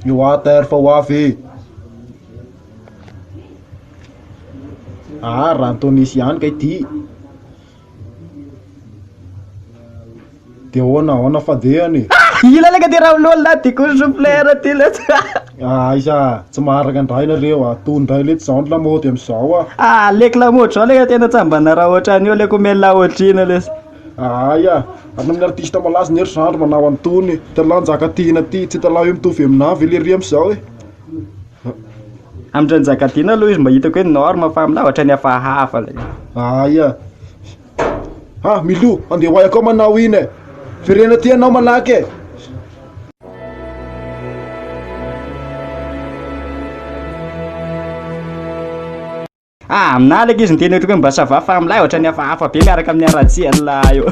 Miwater fa ho avy. Raha Antonisy ihany kay ty. De ahoana fadehany. Ila le ka ty raha lolo ty ko souffleur ty le. Isa tsy maharaka andray nareo atondray le tsy zao ny lamaody amizao leko lamaody zao le ka tena tsambana raha ohatran'io le ko mela ohatrina le. Aya, amin'ny artiste malaza ny erzandro manao antony. Talao njaka tina ty, tsy talao io mitovy aminavy lery amizao Amindray Njakatiana aloha izy mba hitako hoe norme fa aminah ohatra ny hafahafa le. Aya. Milo, andeha hoay akao manao iny e. Firena ty anao malaky e. Aminah leky izy ny tena hitako hoe mba sava fa aminah ohatra ny hafahafa be miaraka amin'ny aratsiany laha io.